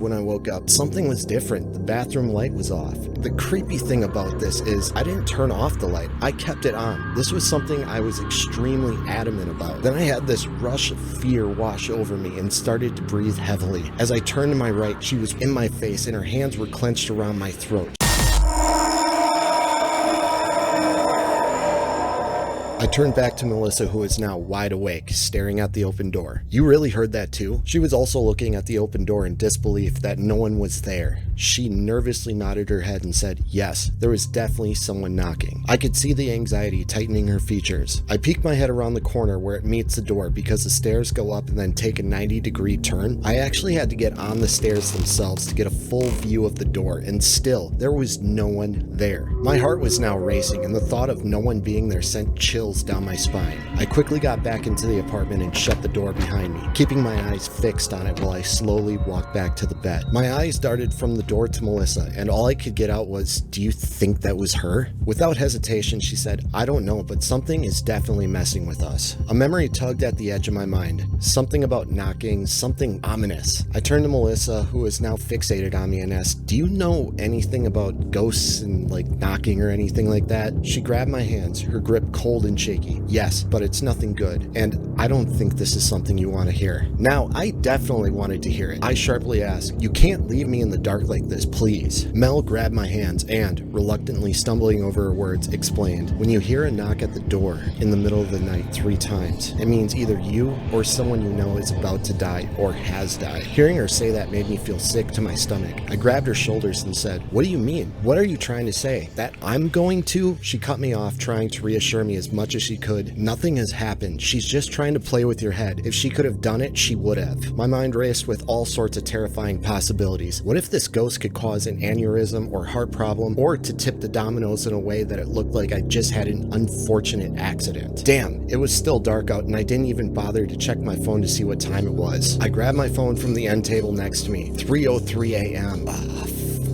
When I woke up, something was different. The bathroom light was off. The creepy thing about this is I didn't turn off the light. I kept it on. This was something I was extremely adamant about. Then I had this rush of fear wash over me and started to breathe heavily. As I turned to my right, she was in my face and her hands were clenched around my throat. I turned back to Melissa, who is now wide awake, staring at the open door. You really heard that too? She was also looking at the open door in disbelief that no one was there. She nervously nodded her head and said, yes, there was definitely someone knocking. I could see the anxiety tightening her features. I peeked my head around the corner where it meets the door because the stairs go up and then take a 90-degree turn. I actually had to get on the stairs themselves to get a full view of the door, and still, there was no one there. My heart was now racing, and the thought of no one being there sent chills down my spine. I quickly got back into the apartment and shut the door behind me, keeping my eyes fixed on it while I slowly walked back to the bed. My eyes darted from the door to Melissa, and all I could get out was, do you think that was her? Without hesitation, she said, I don't know, but something is definitely messing with us. A memory tugged at the edge of my mind. Something about knocking, something ominous. I turned to Melissa, who is now fixated on me, and asked, do you know anything about ghosts and knocking or anything like that? She grabbed my hands, her grip cold and shaky. Yes, but it's nothing good, and I don't think this is something you want to hear. Now, I definitely wanted to hear it. I sharply asked, you can't leave me in the dark like this, please. Mel grabbed my hands and, reluctantly stumbling over her words, explained, when you hear a knock at the door in the middle of the night 3 times, it means either you or someone you know is about to die or has died. Hearing her say that made me feel sick to my stomach. I grabbed her shoulders and said, what do you mean? What are you trying to say? That I'm going to? She cut me off, trying to reassure me as much as she could. Nothing has happened. She's just trying to play with your head. If she could have done it, she would have. My mind raced with all sorts of terrifying possibilities. What if this ghost could cause an aneurysm or heart problem, or to tip the dominoes in a way that it looked like I just had an unfortunate accident? Damn, it was still dark out and I didn't even bother to check my phone to see what time it was. I grabbed my phone from the end table next to me. 3:03 a.m.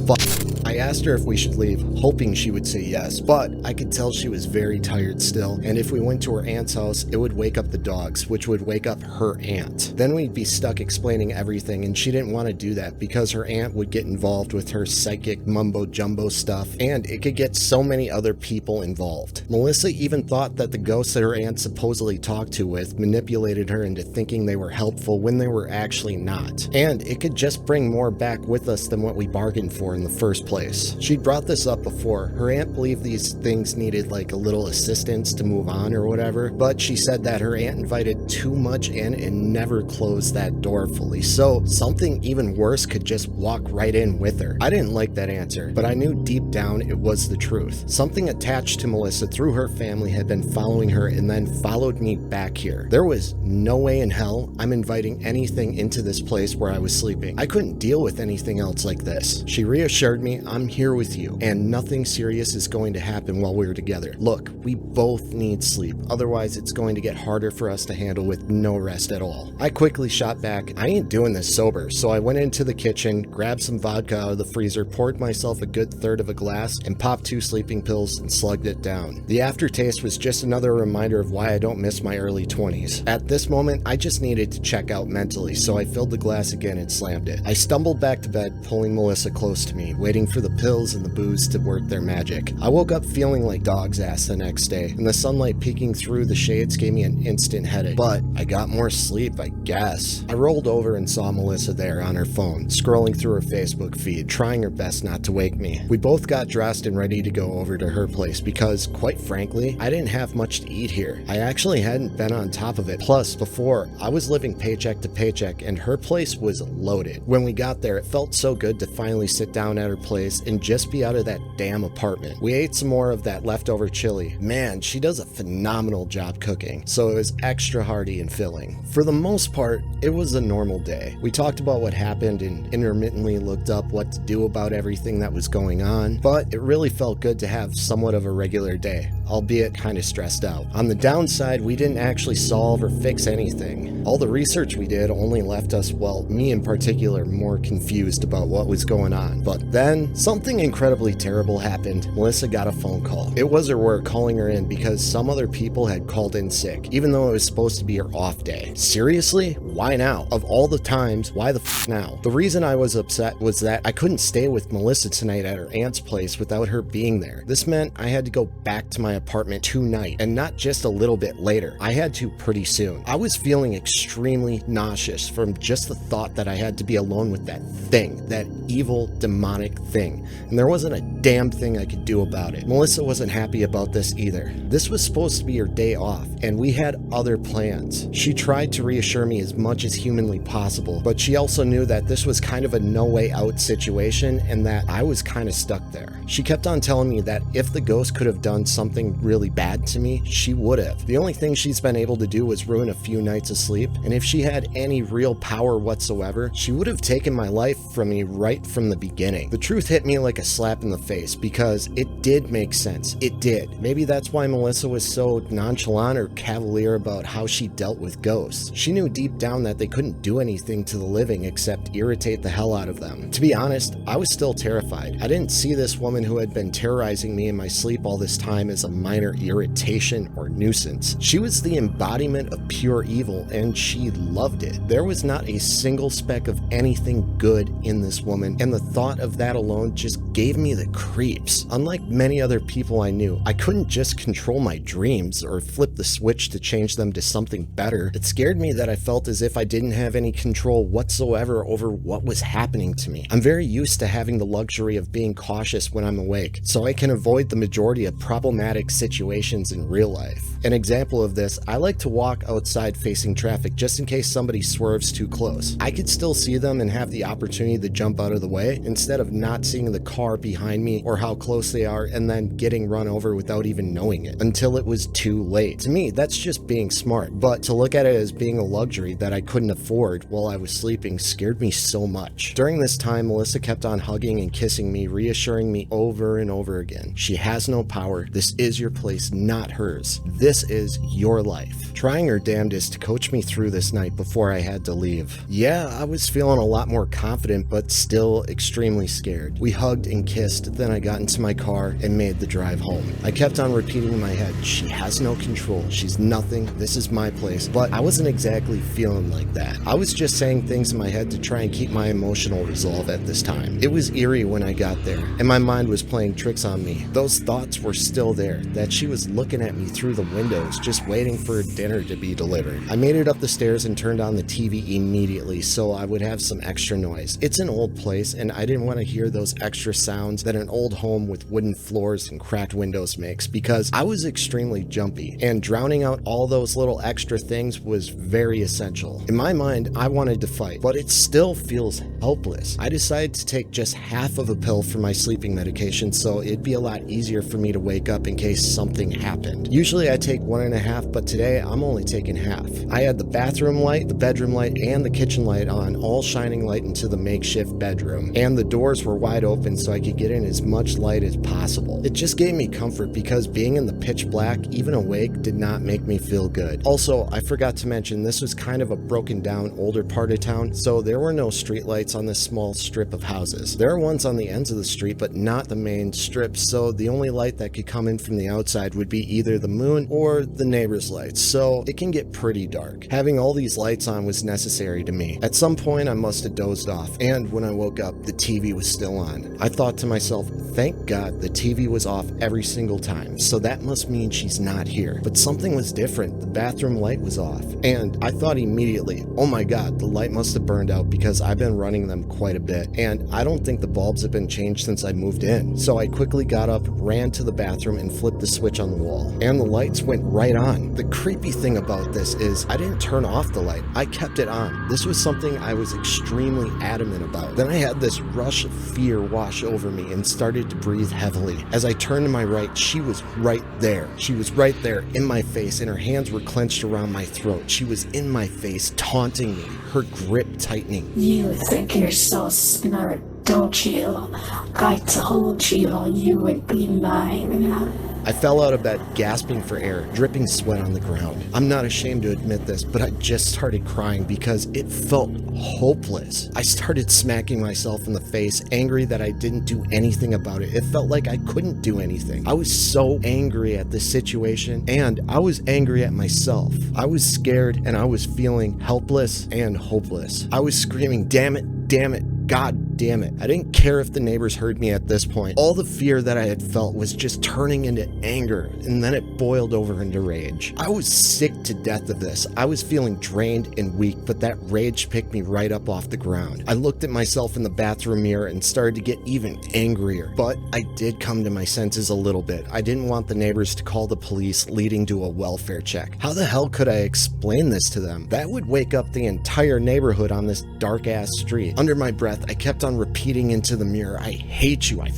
Fuck. I asked her if we should leave, hoping she would say yes, but I could tell she was very tired still, and if we went to her aunt's house, it would wake up the dogs, which would wake up her aunt. Then we'd be stuck explaining everything, and she didn't want to do that because her aunt would get involved with her psychic mumbo-jumbo stuff, and it could get so many other people involved. Melissa even thought that the ghosts that her aunt supposedly talked to with manipulated her into thinking they were helpful when they were actually not, and it could just bring more back with us than what we bargained for in the first place. She'd brought this up before. Her aunt believed these things needed a little assistance to move on or whatever, but she said that her aunt invited too much in and never closed that door fully, so something even worse could just walk right in with her. I didn't like that answer, but I knew deep down it was the truth. Something attached to Melissa through her family had been following her and then followed me back here. There was no way in hell I'm inviting anything into this place where I was sleeping. I couldn't deal with anything else like this. She reassured me, I'm here with you, and nothing serious is going to happen while we're together. Look, we both need sleep, otherwise it's going to get harder for us to handle with no rest at all. I quickly shot back, I ain't doing this sober, so I went into the kitchen, grabbed some vodka out of the freezer, poured myself a good third of a glass, and popped 2 sleeping pills and slugged it down. The aftertaste was just another reminder of why I don't miss my early 20s. At this moment, I just needed to check out mentally, so I filled the glass again and slammed it. I stumbled back to bed, pulling Melissa close to me, waiting for the pills and the booze to work their magic. I woke up feeling like dog's ass the next day, and the sunlight peeking through the shades gave me an instant headache. But I got more sleep, I guess. I rolled over and saw Melissa there on her phone, scrolling through her Facebook feed, trying her best not to wake me. We both got dressed and ready to go over to her place because, quite frankly, I didn't have much to eat here. I actually hadn't been on top of it. Plus, before, I was living paycheck to paycheck, and her place was loaded. When we got there, it felt so good to finally sit down at her place and just be out of that damn apartment. We ate some more of that leftover chili. Man, she does a phenomenal job cooking, so it was extra hearty and filling. For the most part, it was a normal day. We talked about what happened and intermittently looked up what to do about everything that was going on, but it really felt good to have somewhat of a regular day, albeit kind of stressed out. On the downside, we didn't actually solve or fix anything. All the research we did only left us, well, me in particular, more confused about what was going on. But then, Something incredibly terrible happened. Melissa got a phone call. It was her work calling her in because some other people had called in sick, even though it was supposed to be her off day. Seriously? Why now? Of all the times, why the f now? The reason I was upset was that I couldn't stay with Melissa tonight at her aunt's place without her being there. This meant I had to go back to my apartment tonight, and not just a little bit later. I had to pretty soon. I was feeling extremely nauseous from just the thought that I had to be alone with that thing, that evil, demonic thing, and there wasn't a damn thing I could do about it. Melissa wasn't happy about this either. This was supposed to be her day off, and we had other plans. She tried to reassure me as much as humanly possible, but she also knew that this was kind of a no way out situation and that I was kind of stuck there. She kept on telling me that if the ghost could have done something really bad to me, she would have. The only thing she's been able to do was ruin a few nights of sleep, and if she had any real power whatsoever, she would have taken my life from me right from the beginning. The truth hit me like a slap in the face because it did make sense. It did. Maybe that's why Melissa was so nonchalant or cavalier about how she dealt with ghosts. She knew deep down that they couldn't do anything to the living except irritate the hell out of them. To be honest, I was still terrified. I didn't see this woman who had been terrorizing me in my sleep all this time as a minor irritation or nuisance. She was the embodiment of pure evil, and she loved it. There was not a single speck of anything good in this woman, and the thought of that alone just gave me the creeps. Unlike many other people I knew, I couldn't just control my dreams or flip the switch to change them to something better. It scared me that I felt as if I didn't have any control whatsoever over what was happening to me. I'm very used to having the luxury of being cautious when I'm awake, so I can avoid the majority of problematic situations in real life. An example of this, I like to walk outside facing traffic just in case somebody swerves too close. I could still see them and have the opportunity to jump out of the way instead of not seeing the car behind me or how close they are and then getting run over without even knowing it until it was too late. To me, that's just being smart, but to look at it as being a luxury that I couldn't afford while I was sleeping scared me so much. During this time, Melissa kept on hugging and kissing me, reassuring me over and over again. She has no power. This is your place, not hers. This is your life. Trying her damnedest to coach me through this night before I had to leave. Yeah, I was feeling a lot more confident, but still extremely scared. We hugged and kissed, then I got into my car and made the drive home. I kept on repeating in my head, she has no control, she's nothing, this is my place, but I wasn't exactly feeling like that. I was just saying things in my head to try and keep my emotional resolve at this time. It was eerie when I got there, and my mind was playing tricks on me. Those thoughts were still there, that she was looking at me through the windows, just waiting for dinner to be delivered. I made it up the stairs and turned on the TV immediately so I would have some extra noise. It's an old place, and I didn't want to hear those extra sounds that an old home with wooden floors and cracked windows makes because I was extremely jumpy, and drowning out all those little extra things was very essential. In my mind, I wanted to fight, but it still feels helpless. I decided to take just half of a pill for my sleeping medication so it'd be a lot easier for me to wake up in case something happened. Usually I take 1.5, but today I'm only taking half. I had the bathroom light, the bedroom light, and the kitchen light on, all shining light into the makeshift bedroom, and the doors were wide open so I could get in as much light as possible. It just gave me comfort because being in the pitch black, even awake, did not make me feel good. Also, I forgot to mention this was kind of a broken down older part of town, so there were no street lights on this small strip of houses. There are ones on the ends of the street, but not the main strip, so the only light that could come in from the outside would be either the moon or the neighbor's lights, so it can get pretty dark. Having all these lights on was necessary to me. At some point I must have dozed off, and when I woke up, the TV was still on. I thought to myself, thank God the TV was off every single time, so that must mean she's not here. But something was different. The bathroom light was off, and I thought immediately, oh my God, the light must have burned out because I've been running them quite a bit, and I don't think the bulbs have been changed since I moved in. So I quickly got up, ran to the bathroom, and flipped the switch on the wall, and the lights went right on. The creepy thing about this is I didn't turn off the light. I kept it on. This was something I was extremely adamant about. Then I had this rush of fear wash over me and started to breathe heavily. As I turned to my right, she was right there. She was right there in my face, and her hands were clenched around my throat. She was in my face, taunting me, her grip tightening. You think you're so smart, don't you? I told you you would be mine. I fell out of bed, gasping for air, dripping sweat on the ground. I'm not ashamed to admit this, but I just started crying because it felt hopeless. I started smacking myself in the face, angry that I didn't do anything about it. It felt like I couldn't do anything. I was so angry at this situation, and I was angry at myself. I was scared, and I was feeling helpless and hopeless. I was screaming, damn it, God damn it. I didn't care if the neighbors heard me at this point. All the fear that I had felt was just turning into anger, and then it boiled over into rage. I was sick to death of this. I was feeling drained and weak, but that rage picked me right up off the ground. I looked at myself in the bathroom mirror and started to get even angrier, but I did come to my senses a little bit. I didn't want the neighbors to call the police, leading to a welfare check. How the hell could I explain this to them? That would wake up the entire neighborhood on this dark-ass street. Under my breath, I kept on repeating into the mirror, I hate you, I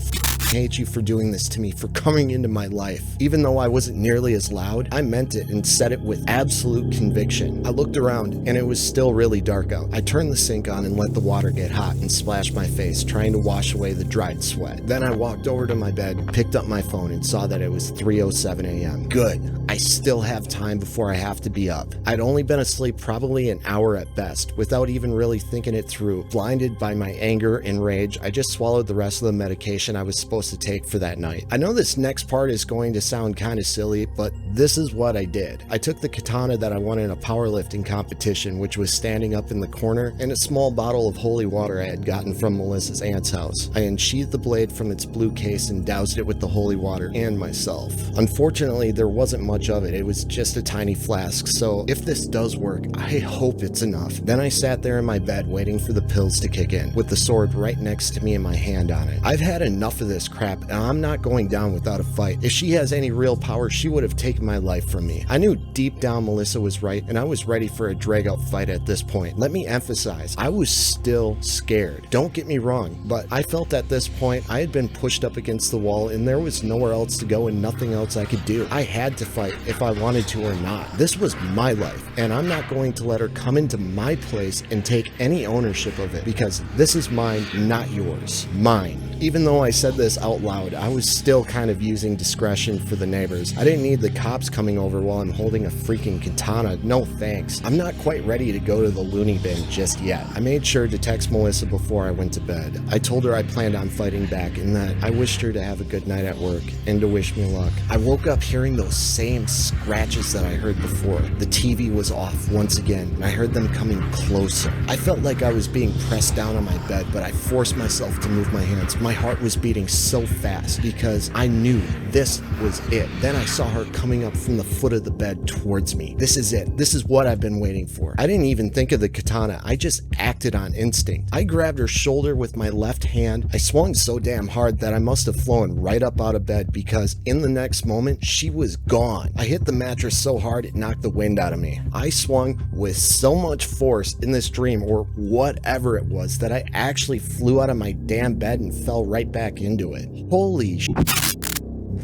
hate you for doing this to me, for coming into my life. Even though I wasn't nearly as loud, I meant it and said it with absolute conviction. I looked around and it was still really dark out. I turned the sink on and let the water get hot and splashed my face, trying to wash away the dried sweat. Then I walked over to my bed, picked up my phone, and saw that it was 3:07 a.m. Good. I still have time before I have to be up. I'd only been asleep probably an hour at best, without even really thinking it through. Blinded by my anger and rage, I just swallowed the rest of the medication I was supposed to take for that night. I know this next part is going to sound kind of silly, but this is what I did. I took the katana that I won in a powerlifting competition, which was standing up in the corner, and a small bottle of holy water I had gotten from Melissa's aunt's house. I unsheathed the blade from its blue case and doused it with the holy water and myself. Unfortunately, there wasn't much of it. It was just a tiny flask, so if this does work, I hope it's enough. Then I sat there in my bed waiting for the pills to kick in, with the sword right next to me and my hand on it. I've had enough of this crap, and I'm not going down without a fight. If she has any real power, she would have taken my life from me. I knew deep down Melissa was right, and I was ready for a drag-out fight at this point. Let me emphasize, I was still scared. Don't get me wrong, but I felt at this point I had been pushed up against the wall, and there was nowhere else to go and nothing else I could do. I had to fight if I wanted to or not. This was my life, and I'm not going to let her come into my place and take any ownership of it, because this is mine, not yours. Mine. Even though I said this out loud, I was still kind of using discretion for the neighbors. I didn't need the cops coming over while I'm holding a freaking katana. No thanks. I'm not quite ready to go to the loony bin just yet. I made sure to text Melissa before I went to bed. I told her I planned on fighting back and that I wished her to have a good night at work and to wish me luck. I woke up hearing those same scratches that I heard before. The TV was off once again, and I heard them coming closer. I felt like I was being pressed down on my bed, but I forced myself to move my hands. My heart was beating so fast because I knew this was it. Then I saw her coming up from the foot of the bed towards me. This is it. This is what I've been waiting for. I didn't even think of the katana. I just acted on instinct. I grabbed her shoulder with my left hand. I swung so damn hard that I must have flown right up out of bed because in the next moment, she was gone. I hit the mattress so hard it knocked the wind out of me. I swung with so much force in this dream or whatever it was that I actually flew out of my damn bed and fell right back into it. Holy sh**.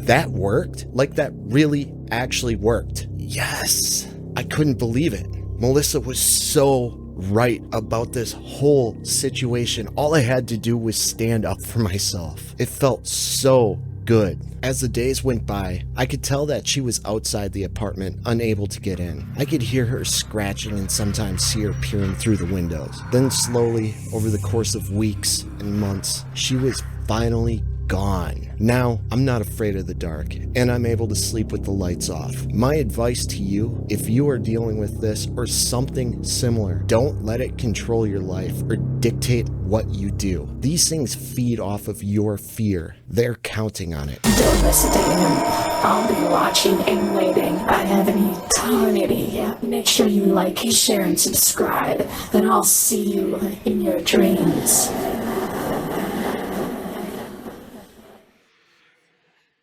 That worked? Like that really actually worked. Yes. I couldn't believe it. Melissa was so right about this whole situation. All I had to do was stand up for myself. It felt so good. As the days went by, I could tell that she was outside the apartment, unable to get in. I could hear her scratching and sometimes see her peering through the windows. Then slowly, over the course of weeks and months, she was finally gone. Now, I'm not afraid of the dark, and I'm able to sleep with the lights off. My advice to you, if you are dealing with this or something similar, don't let it control your life or dictate what you do. These things feed off of your fear. They're counting on it. Don't listen to him. I'll be watching and waiting. I have an eternity. Make sure you like, share, and subscribe. Then I'll see you in your dreams.